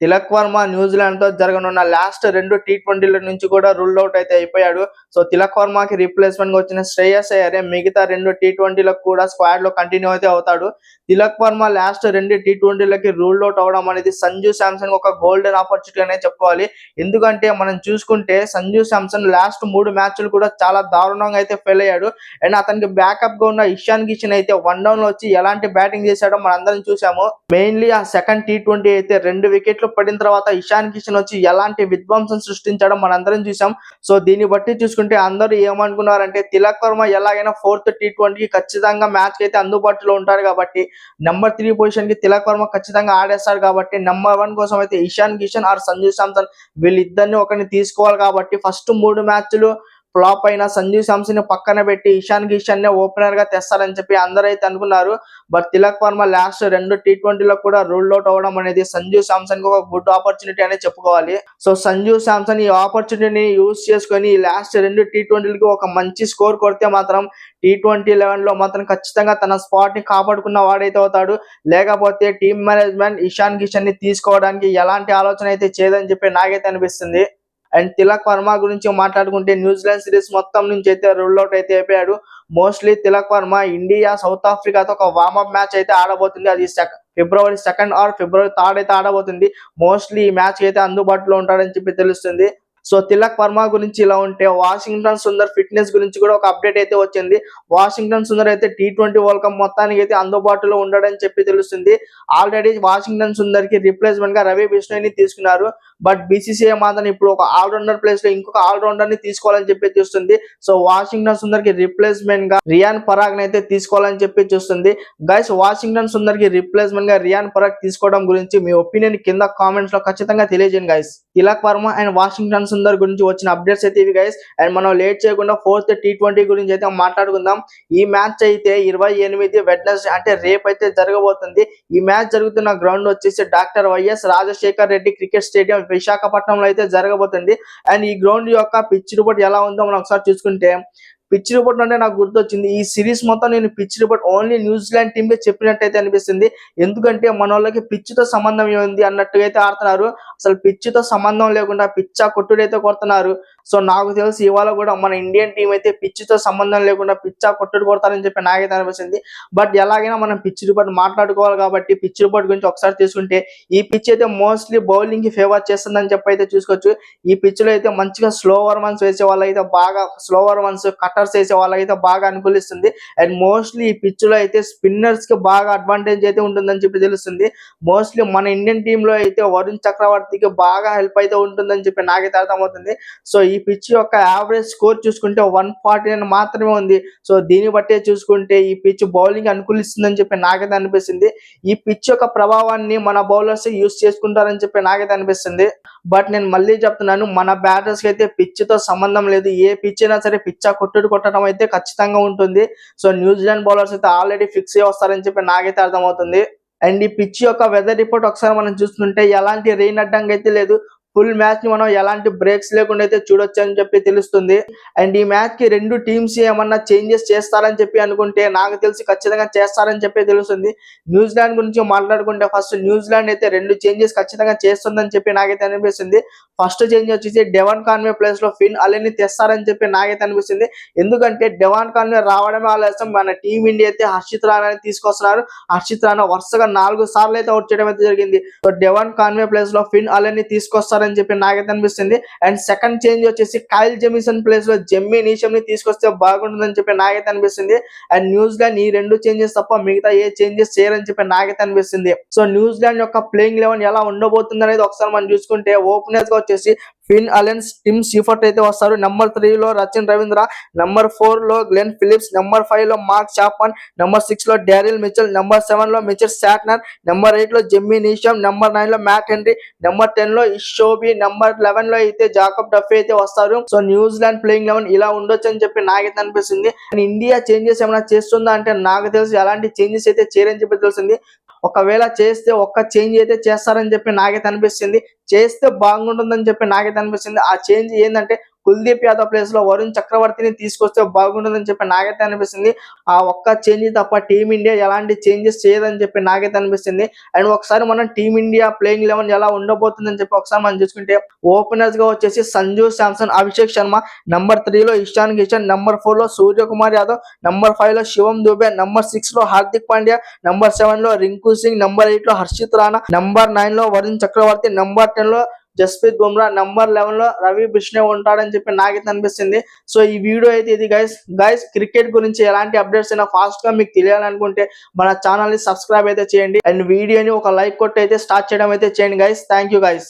తిలక్ వర్మ న్యూజిలాండ్‌తో జరగనున్న లాస్ట్ 2 టీ20ల నుంచి కూడా రూల్డ్ ఔట్ అయితే అయిపోయాడు. సో తిలక్ వర్మకి రీప్లేస్‌మెంట్‌గా వచ్చిన శ్రేయస్ అయ్యరే మిగతా 2 టీ20లకు కూడా స్క్వాడ్‌లో కంటిన్యూ అయితే అవుతాడు. తిలక్ వర్మ లాస్ట్ 2 టీ20లకి రూల్డ్ ఔట్ అవ్వడం అనేది సంజు శాంసన్ ఒక గోల్డెన్ ఆపర్చునిటీ అనే చెప్పుకోవాలి. ఎందుకంటే మనం చూసుకుంటే సంజు శాంసన్ లాస్ట్ 3 మ్యాచ్‌లు కూడా చాలా దారుణంగా అయితే ఫెయిల్ అయ్యాడు. అండ్ అతనికి బ్యాకప్‌గా ఉన్న ఇషాన్ కిషన్ అయితే వన్ డౌన్‌లో వచ్చి ఎలాంటి బ్యాటింగ్ చేశాడో మనందరం చూసాము. మెయిన్‌లీ ఆ సెకండ్ టీ20 అయితే 2 వికెట్లు పడిన తర్వాత ఇషాన్ కిషన్ వచ్చి ఎలాంటి విధ్వంసం సృష్టించాడో మనందరం చూసాం. సో దీన్ని బట్టి చూసుకుంటే అందరూ ఏమనుకున్నారంటే తిలక్ వర్మ ఎలాగైనా 4th టీ20కి ఖచ్చితంగా మ్యాచ్‌కి అయితే అందుబాటులో ఉంటారు కాబట్టి నెంబర్ 3 పొజిషన్‌కి తిలక్ వర్మ ఖచ్చితంగా ఆడేస్తాడు కాబట్టి నెంబర్ 1 కోసం అయితే ఇషాన్ కిషన్ ఆర్ సంజు శాంసన్ వీళ్ళిద్దరిని ఒకరిని తీసుకోవాలి కాబట్టి ఫస్ట్ 3 మ్యాచ్‌లు ఫ్లాప్ అయిన సంజు శాంసన్ పక్కన పెట్టి ఇషాన్ కిషన్ నే ఓపెనర్ గా తెస్తారని చెప్పి అందరూ అయితే అనుకున్నారు. బట్ తిలక్ వర్మ లాస్ట్ 2 టీ20లో కూడా రూల్డ్ అవుట్ అవ్వడం అనేది సంజు శాంసన్ కి ఒక గుడ్ ఆపర్చునిటీ అనే చెప్పుకోవాలి. సో సంజు శాంసన్ ఈ ఆపర్చునిటీని యూజ్ చేసుకొని లాస్ట్ 2 టీ20లకి ఒక మంచి స్కోర్ కొడితే మాత్రం టీ20 11లో మాత్రం ఖచ్చితంగా తన స్పాట్ ని కాపాడుకున్న వాడైతే అవుతాడు. లేకపోతే టీమ్ మేనేజ్మెంట్ ఇషాన్ కిషన్ ని తీసుకోవడానికి ఎలాంటి ఆలోచన అయితే చేయదని చెప్పి నాకైతే అనిపిస్తుంది. అండ్ తిలక్ వర్మ గురించి మాట్లాడుకుంటే న్యూజిలాండ్ సిరీస్ మొత్తం నుంచి అయితే రూల్ అవుట్ అయితే అయిపోయాడు. Mostly Tilak Varma India South ఆఫ్రికాతో ఒక వార్మప్ మ్యాచ్ అయితే ఆడబోతుంది. అది ఫిబ్రవరి 2 ఆర్ ఫిబ్రవరి 3 అయితే ఆడబోతుంది. మోస్ట్లీ ఈ మ్యాచ్ అయితే అందుబాటులో ఉంటాడని చెప్పి తెలుస్తుంది. సో తిలక్ వర్మ గురించి ఇలా ఉంటే వాషింగ్టన్ సుందర్ ఫిట్నెస్ గురించి కూడా ఒక అప్డేట్ అయితే వచ్చింది. వాషింగ్టన్ సుందర్ అయితే టీ20 వరల్డ్ కప్ మొత్తానికి అయితే అందుబాటులో ఉండడని చెప్పి తెలుస్తుంది. ఆల్రెడీ వాషింగ్టన్ సుందర్ కి రిప్లేస్మెంట్ గా రవి బిష్ణోయ్ని తీసుకున్నారు. బట్ బీసీసీఐ మాత్రం ఇప్పుడు ఒక ఆల్రౌండర్ ప్లేస్ లో ఇంకొక ఆల్రౌండర్ ని తీసుకోవాలని చెప్పి చూస్తుంది. సో వాషింగ్టన్ సుందర్ కి రిప్లేస్మెంట్ గా రియాన్ పరాగ్ అయితే తీసుకోవాలని చెప్పి చూస్తుంది. గైస్ వాషింగ్టన్ సుందర్ కి రిప్లేస్మెంట్ గా రియాన్ పరాగ్ తీసుకోవడం గురించి మీ ఒపీనియన్ కింద కామెంట్స్ లో ఖచ్చితంగా తెలియజేయండి guys. Tilak Varma and Washington Sundar గురించి వచ్చిన అప్డేట్స్ అయితే ఇవి గైస్. అండ్ మనం లేట్ చేయకుండా 4th టీ20 గురించి అయితే మాట్లాడుకుందాం. ఈ మ్యాచ్ అయితే 28 వెడ్నెస్డే అంటే రేపు అయితే జరగబోతుంది. ఈ మ్యాచ్ జరుగుతున్న గ్రౌండ్ వచ్చేసి doctor YS Rajasekhar Reddy cricket stadium విశాఖపట్నంలో అయితే జరగబోతుంది. అండ్ ఈ గ్రౌండ్ యొక్క పిచ్ రిపోర్ట్ ఎలా ఉందో మనం ఒకసారి చూసుకుంటే పిచ్ రిపోర్ట్ అంటే నాకు గుర్తొచ్చింది. ఈ సిరీస్ మొత్తం నేను pitch report only New Zealand team కి చెప్పినట్టయితే అనిపిస్తుంది. ఎందుకంటే మన వాళ్ళకి పిచ్ తో సంబంధం ఏముంది అన్నట్టుగా అయితే ఆడుతున్నారు. అసలు పిచ్ తో సంబంధం లేకుండా పిచ్చా కొట్టుడైతే కొడుతున్నారు. సో నాకు తెలిసి ఇవాళ కూడా మన ఇండియన్ టీం అయితే పిచ్ తో సంబంధం లేకుండా పిచ్చా కొట్టుడు కొడతారని చెప్పి నాకైతే అనిపిస్తుంది. బట్ ఎలాగైనా మనం పిచ్ రిపోర్ట్ మాట్లాడుకోవాలి కాబట్టి పిచ్ రిపోర్ట్ గురించి ఒకసారి తీసుకుంటే ఈ పిచ్ అయితే మోస్ట్లీ బౌలింగ్ కి ఫేవర్ చేస్తుందని చెప్పి అయితే చూసుకోవచ్చు. ఈ పిచ్ లో అయితే మంచిగా స్లోవర్ వన్స్ వేసే వాళ్ళైతే బాగా స్లోవర్ వన్స్ కట్టర్స్ వేసే వాళ్ళకైతే బాగా అనుకూలిస్తుంది. అండ్ మోస్ట్లీ ఈ పిచ్ లో అయితే స్పిన్నర్స్ కి బాగా అడ్వాంటేజ్ అయితే ఉంటుందని చెప్పి తెలుస్తుంది. మోస్ట్లీ మన ఇండియన్ టీమ్ లో అయితే వరుణ్ చక్రవర్తికి బాగా హెల్ప్ అయితే ఉంటుందని చెప్పి నాకైతే అర్థమవుతుంది. సో ఈ పిచ్ యొక్క యావరేజ్ స్కోర్ చూసుకుంటే 149 మాత్రమే ఉంది. సో దీన్ని బట్టే చూసుకుంటే ఈ పిచ్ బౌలింగ్ అనుకూలిస్తుందని చెప్పి నాకైతే అనిపిస్తుంది. ఈ పిచ్ యొక్క ప్రభావాన్ని మన బౌలర్స్ యూస్ చేసుకుంటారని చెప్పి నాకైతే అనిపిస్తుంది. బట్ నేను మళ్ళీ చెప్తున్నాను, మన బ్యాటర్స్ కి అయితే పిచ్ తో సంబంధం లేదు. ఏ పిచ్ అయినా సరే పిచ్చా కొట్టుడు కొట్టడం అయితే ఖచ్చితంగా ఉంటుంది. సో న్యూజిలాండ్ బౌలర్స్ అయితే ఆల్రెడీ ఫిక్స్ అయ్యి వస్తారని చెప్పి నాకైతే అర్థమవుతుంది. అండ్ ఈ పిచ్ యొక్క వెదర్ రిపోర్ట్ ఒకసారి మనం చూస్తుంటే ఎలాంటి రెయిన్ అడ్డంగా అయితే లేదు. ఫుల్ మ్యాచ్ ని మనం ఎలాంటి బ్రేక్స్ లేకుండా అయితే చూడొచ్చు అని చెప్పి తెలుస్తుంది. అండ్ ఈ మ్యాచ్ కి 2 టీమ్స్ ఏమన్నా చేంజెస్ చేస్తారని చెప్పి అనుకుంటే నాకు తెలిసి ఖచ్చితంగా చేస్తారని చెప్పి తెలుస్తుంది. న్యూజిలాండ్ గురించి మాట్లాడుకుంటే ఫస్ట్ న్యూజిలాండ్ అయితే 2 చేంజెస్ ఖచ్చితంగా చేస్తుందని చెప్పి నాకైతే అనిపిస్తుంది. ఫస్ట్ చేంజ్ వచ్చేసి డెవాన్ కాన్వే ప్లేస్ లో ఫిన్ అలెన్ ని తెస్తారని చెప్పి నాకైతే అనిపిస్తుంది. ఎందుకంటే డెవాన్ కాన్వే రావడమే ఆలస్యం, మన టీం ఇండియా అయితే హర్షిత్ రాణాని తీసుకొస్తున్నారు. హర్షిత్ రాణా వరుసగా 4 సార్లు అయితే అవుట్ చేయడం అయితే జరిగింది. సో డెవాన్ కాన్వే ప్లేస్ లో ఫిన్ అలెన్ ని తీసుకొస్తారని చెప్పి నాకైతే అనిపిస్తుంది. అండ్ సెకండ్ చేంజ్ వచ్చేసి కైల్ జెమిసన్ ప్లేస్ లో జెమ్మీ నీషమ్ ని తీసుకొస్తే బాగుంటుందని చెప్పి నాకైతే అనిపిస్తుంది. అండ్ న్యూజిలాండ్ ఈ 2 చేంజెస్ తప్ప మిగతా ఏ చేంజెస్ చేయరని చెప్పి నాకైతే అనిపిస్తుంది. సో న్యూజిలాండ్ యొక్క ప్లేయింగ్ 11 ఎలా ఉండబోతుంది అనేది ఒకసారి మనం చూసుకుంటే ఓపెనర్స్ గా వచ్చేసి ఫిన్ అలెన్, టిమ్ సీఫర్ట్ అయితే వస్తారు. నెంబర్ 3 లో రచిన్ రవీంద్ర, నెంబర్ 4 లో గ్లెన్ ఫిలిప్స్, నెంబర్ 5 లో మార్క్ చాప్మన్, నెంబర్ 6 లో డారిల్ మిచెల్, నెంబర్ 7 లో మిచెల్ శాట్నర్, నెంబర్ 8 లో జెమ్మీ నీషమ్, నెంబర్ 9 లో మ్యాట్ హెన్రీ, నెంబర్ 10 లో ఇషోబి, నెంబర్ 11 లో అయితే జాకబ్ డఫే అయితే వస్తారు. సో న్యూజిలాండ్ ప్లేయింగ్ 11 ఇలా ఉండొచ్చు అని చెప్పి నాకైతే అనిపిస్తుంది. ఇండియా చేంజెస్ ఏమైనా చేస్తుందా అంటే నాకు తెలిసి ఎలాంటి చేంజెస్ అయితే చేయరని చెప్పి తెలిసింది. ఒకవేళ చేస్తే ఒక్క చేంజ్ అయితే చేస్తారని చెప్పి నాకైతే అనిపిస్తుంది. చేస్తే బాగుంటుందని చెప్పి నాకైతే అనిపిస్తుంది. ఆ చేంజ్ ఏంటంటే కుల్దీప్ యాదవ్ ప్లేస్ లో వరుణ్ చక్రవర్తిని తీసుకొస్తే బాగుంటుందని చెప్పి నాకైతే అనిపిస్తుంది. ఆ ఒక్క చేంజ్ తప్ప టీమిండియా ఎలాంటి చేంజెస్ చేయదని చెప్పి నాకైతే అనిపిస్తుంది. అండ్ ఒకసారి మనం టీమిండియా ప్లేయింగ్ 11 ఎలా ఉండబోతుందని చెప్పి ఒకసారి మనం చూసుకుంటే ఓపెనర్స్ గా వచ్చేసి సంజు శాంసన్, అభిషేక్ శర్మ, నంబర్ 3 లో ఇషాన్ కిషన్, నంబర్ 4 లో సూర్యకుమార్ యాదవ్, నంబర్ 5 లో శివం దుబే, నంబర్ 6 లో హార్దిక్ పాండ్యా, నంబర్ 7 లో రింకు సింగ్, నంబర్ 8 లో హర్షిత్ రాణా, నంబర్ 9 లో వరుణ్ చక్రవర్తి, నంబర్ 10 లో జస్ప్రీత్ బుమ్రా, నంబర్ 11 లో రవి బిష్ణోయ్ ఉంటాడని చెప్పి నాకైతే అనిపిస్తుంది. సో ఈ వీడియో అయితే ఇది గైస్ క్రికెట్ గురించి ఎలాంటి అప్డేట్స్ అయినా ఫాస్ట్ గా మీకు తెలియాలనుకుంటే మన ఛానల్ ని సబ్స్క్రైబ్ అయితే చేయండి. అండ్ వీడియోని ఒక లైక్ కొట్టి అయితే స్టార్ట్ చేయడం అయితే చేయండి గైస్. Thank you guys.